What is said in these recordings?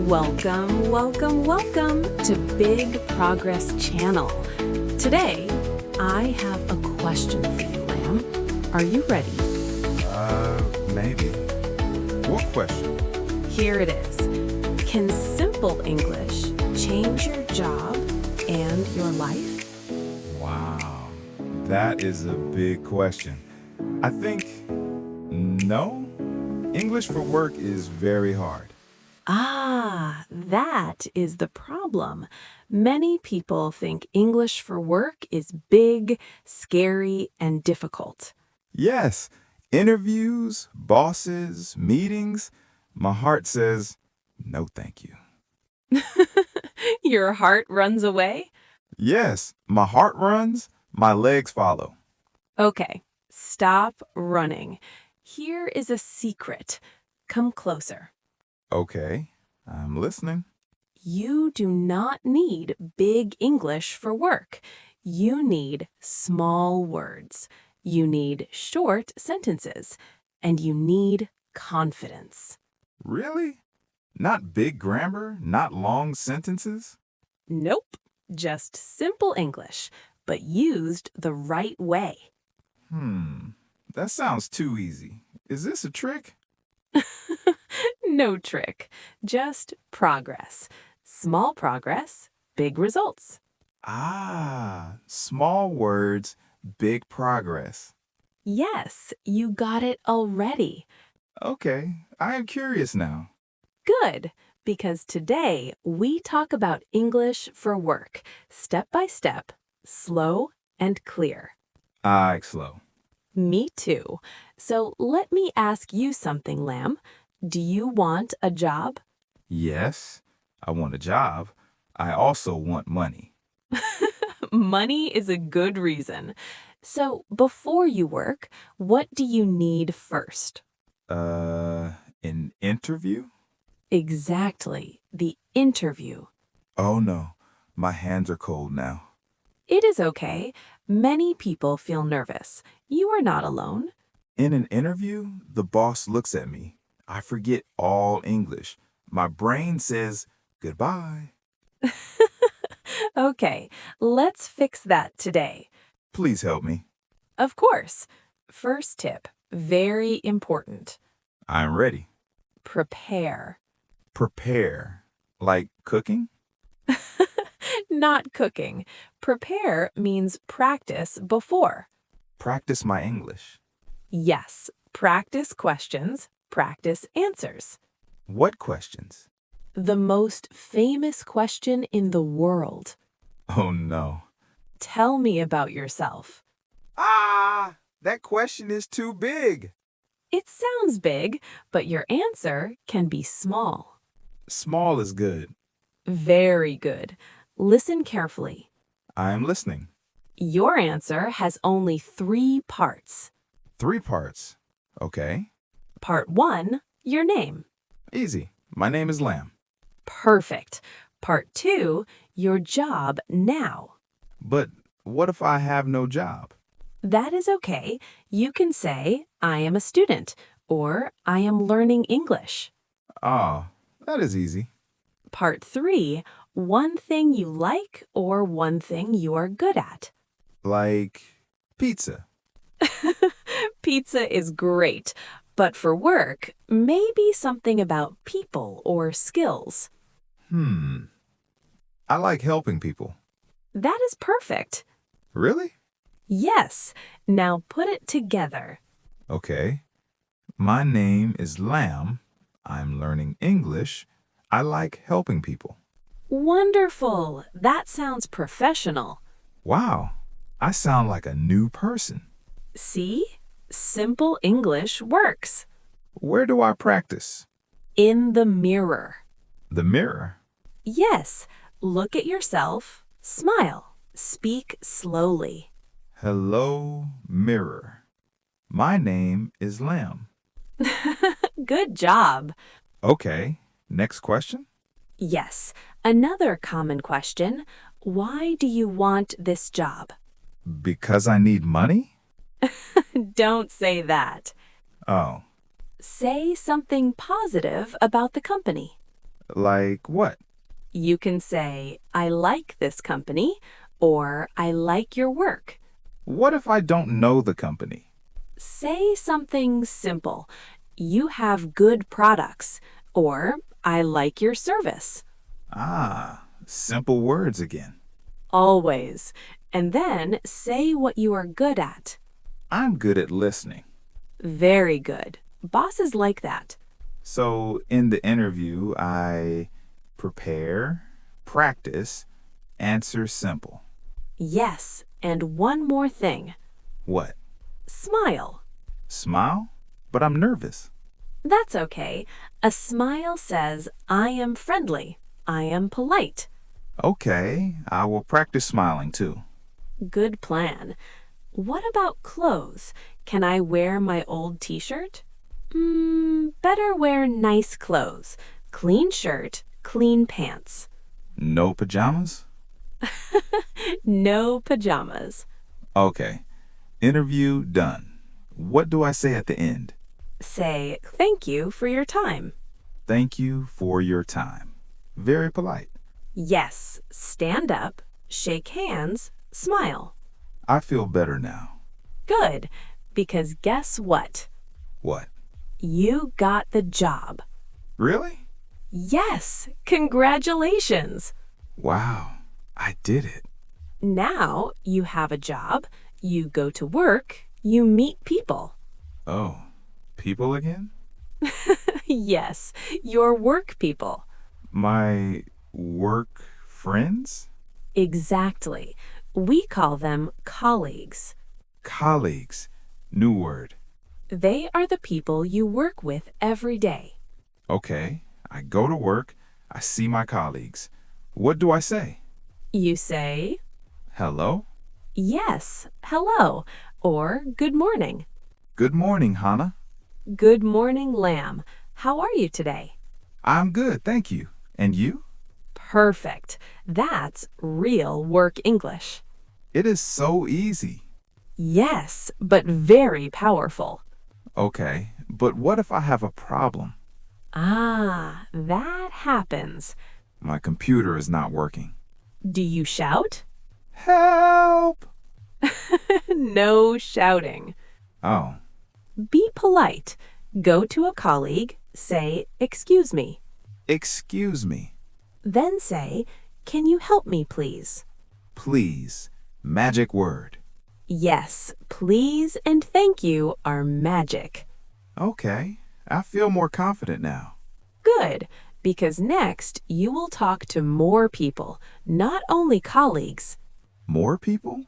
Welcome, welcome, welcome to Big Progress Channel. Today, I have a question for you, Lamb. Are you ready? Maybe. What question? Here it is. Can simple English change your job and your life? Wow, that is a big question. I think no. English for work is very hard. That is the problem. Many people think English for work is big, scary, and difficult. Yes, interviews, bosses, meetings. My heart says, no, thank you. Your heart runs away? Yes, my heart runs, my legs follow. Okay, stop running. Here is a secret. Come closer. Okay, I'm listening. You do not need big English for work. You need small words. You need short sentences. And you need confidence. Really? Not big grammar, not long sentences? Nope, just simple English, but used the right way. That sounds too easy. Is this a trick? No trick, just progress. Small progress, big results. Small words, big progress. Yes, you got it already. Okay, I am curious now. Good, because today we talk about English for work, step by step, slow and clear. Slow. Me too. So let me ask you something, Lamb. Do you want a job? Yes, I want a job. I also want money. Money is a good reason. So before you work, what do you need first? An interview? Exactly, the interview. Oh no, my hands are cold now. It is okay. Many people feel nervous. You are not alone. In an interview, the boss looks at me. I forget all English. My brain says goodbye. Okay, let's fix that today. Please help me. Of course. First tip, very important. I'm ready. Prepare. Prepare. Like cooking? Not cooking. Prepare means practice before. Practice my English. Yes, practice questions, practice answers. What questions? The most famous question in the world. Oh no. Tell me about yourself. That question is too big. It sounds big, but your answer can be small. Small is good. Very good. Listen carefully. I am listening. Your answer has only 3 parts. 3 parts. Okay. Part 1, your name. Easy. My name is Lamb. Perfect. Part 2, your job now. But what if I have no job? That is okay. You can say, I am a student, or I am learning English. That is easy. Part 3, one thing you like or one thing you are good at. Like pizza. Pizza is great, but for work, maybe something about people or skills. I like helping people. That is perfect. Really? Yes. Now put it together. Okay. My name is Lamb. I'm learning English. I like helping people. Wonderful. That sounds professional. Wow. I sound like a new person. See? Simple English works. Where do I practice? In the mirror. The mirror. Yes. Look at yourself. Smile. Speak slowly. Hello, mirror. My name is Lamb. Good job. Okay. Next question. Yes. Another common question. Why do you want this job? Because I need money? Don't say that. Oh. Say something positive about the company. Like what? You can say, I like this company, or I like your work. What if I don't know the company? Say something simple. You have good products, or I like your service. Ah, simple words again. Always. And then say what you are good at. I'm good at listening. Very good. Bosses like that. So in the interview, I prepare, practice, answer simple. Yes, and one more thing. What? Smile. Smile? But I'm nervous. That's okay. A smile says, I am friendly. I am polite. Okay, I will practice smiling too. Good plan. What about clothes? Can I wear my old t-shirt? Better wear nice clothes. Clean shirt, clean pants. No pajamas? No pajamas. Okay, interview done. What do I say at the end? Say, thank you for your time. Thank you for your time. Very polite. Yes, stand up, shake hands, smile. I feel better now. Good, because guess what? What? You got the job. Really? Yes, congratulations. Wow, I did it. Now you have a job, you go to work, you meet people. Oh, people again? Yes, your work people. My work friends? Exactly. We call them colleagues. Colleagues. New word. They are the people you work with every day. Okay, I go to work, I see my colleagues. What do I say? You say, Hello? yes, hello, or good morning. Good morning, Hannah. Good morning, Lamb. How are you today? I'm good, thank you. And you? Perfect. That's real work English. It is so easy. Yes, but very powerful. Okay, but what if I have a problem? Ah, that happens. My computer is not working. Do you shout? Help! No shouting. Oh, Be polite. Go to a colleague, say, excuse me. excuse me. Then say, can you help me, please? Please. Magic word. Yes, please and thank you are magic. Okay, I feel more confident now. Good, because next you will talk to more people, not only colleagues. More people?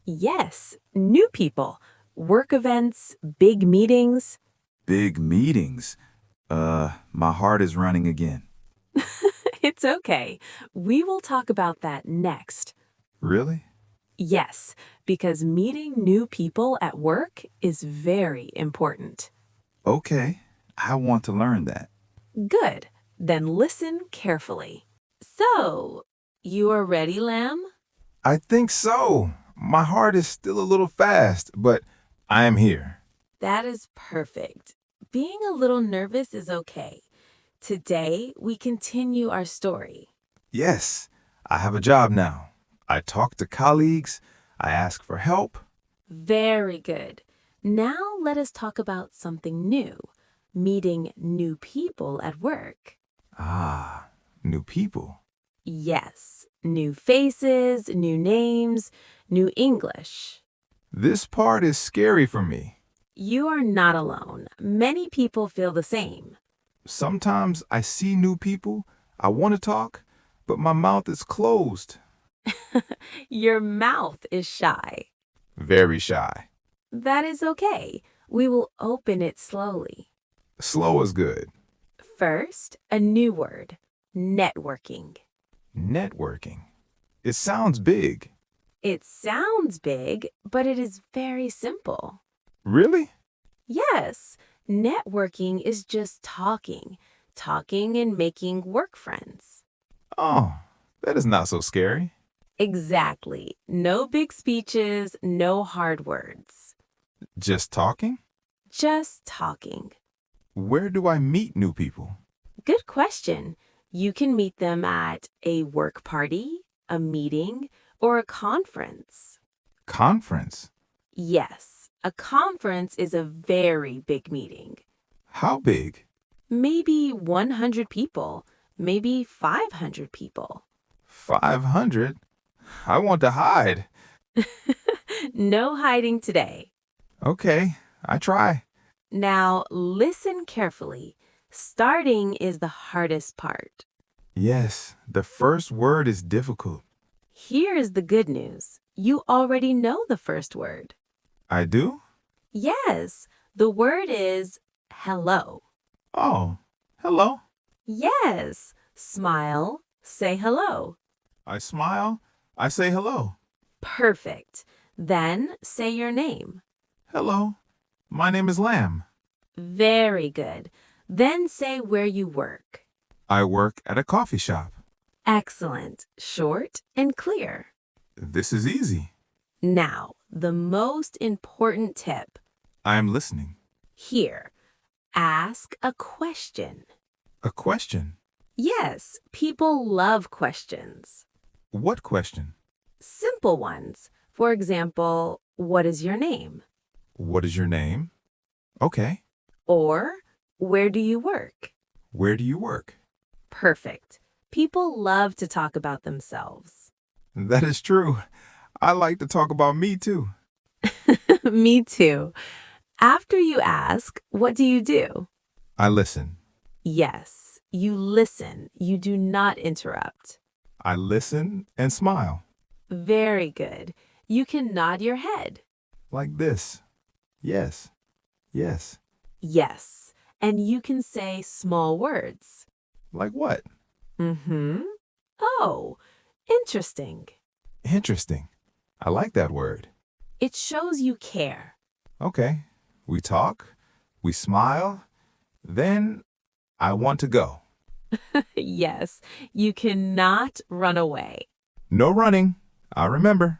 Yes, new people, work events, big meetings. Big meetings. My heart is running again. It's okay. We will talk about that next. Really? Yes, because meeting new people at work is very important. Okay, I want to learn that. Good. Then listen carefully. So, you are ready, Lamb? I think so. My heart is still a little fast, but I am here. That is perfect. Being a little nervous is okay. Today, we continue our story. Yes, I have a job now. I talk to colleagues. I ask for help. Very good. Now let us talk about something new, meeting new people at work. Ah, new people. Yes, new faces, new names, new English. This part is scary for me. You are not alone. Many people feel the same. Sometimes I see new people, I want to talk, but my mouth is closed. Your mouth is shy. Very shy. That is okay. We will open it slowly. Slow is good. First, a new word, networking. Networking. It sounds big. It sounds big, but it is very simple. Really? Yes, networking is just talking and making work friends. Oh, that is not so scary. Exactly. No big speeches, no hard words. Just talking? Just talking. Where do I meet new people? Good question. You can meet them at a work party, a meeting, or a conference. Conference. Yes, a conference is a very big meeting. How big? Maybe 100 people, maybe 500 people. 500? I want to hide. No hiding today. Okay, I try. Now, listen carefully. Starting is the hardest part. Yes, the first word is difficult. Here is the good news. You already know the first word. I do? Yes, the word is hello. Oh, hello. Yes, smile, say hello. I smile. I say hello. Perfect. Then say your name. Hello. My name is Lamb. Very good. Then say where you work. I work at a coffee shop. Excellent. Short and clear. This is easy. Now, the most important tip. I am listening. Here, ask a question. A question. Yes, people love questions. What question? Simple ones. For example, what is your name? What is your name? Okay. Or, where do you work? Where do you work? Perfect. People love to talk about themselves. That is true. I like to talk about me too. Me too. After you ask, what do you do? I listen. Yes, you listen. You do not interrupt. I listen and smile. Very good. You can nod your head. Like this. Yes. Yes. Yes. And you can say small words. Like what? Mm-hmm. Oh, interesting. Interesting. I like that word. It shows you care. Okay. We talk. We smile. Then I want to go. Yes, you cannot run away. No running. I remember.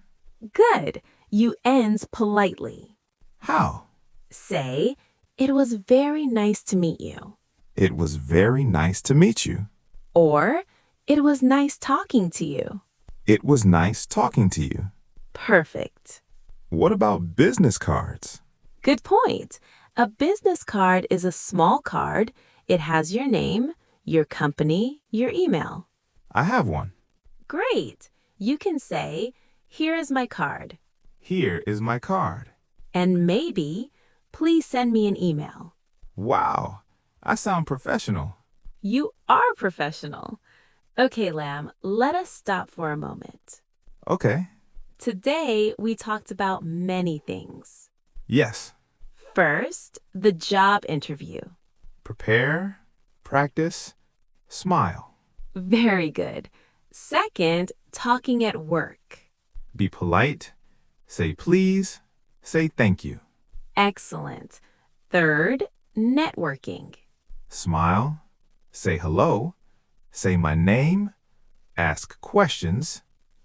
Good. You ends politely. How? Say, it was very nice to meet you. It was very nice to meet you. Or, it was nice talking to you. It was nice talking to you. Perfect. What about business cards? Good point. A business card is a small card. It has your name, your company, your email. I have one. Great. You can say, here is my card. Here is my card. And maybe, please send me an email. Wow. I sound professional. You are professional. Okay, Lamb, let us stop for a moment. Okay. Today, we talked about many things. Yes. First, the job interview. Prepare, practice, smile. Very good. Second, talking at work. Be polite. Say please. Say thank you. Excellent. Third, networking. Smile. Say hello. Say my name. Ask questions.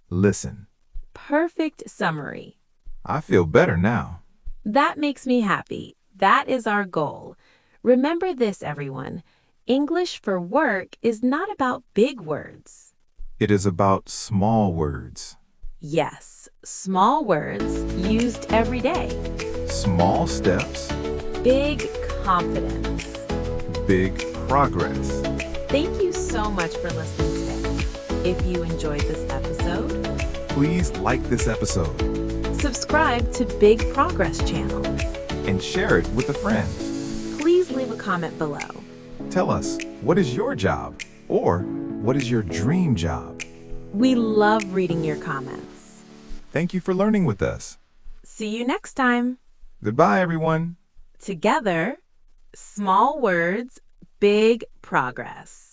Listen. Perfect summary. I feel better now. That makes me happy. That is our goal. Remember this, everyone. English for work is not about big words. It is about small words. Yes, small words used every day. Small steps. Big confidence. Big progress. Thank you so much for listening today. If you enjoyed this episode, Please like this episode subscribe to Big Progress channel. and share it with a friend. Please leave a comment below. Tell us, what is your job? Or what is your dream job? We love reading your comments. Thank you for learning with us. See you next time. Goodbye, everyone. Together, small words, big progress.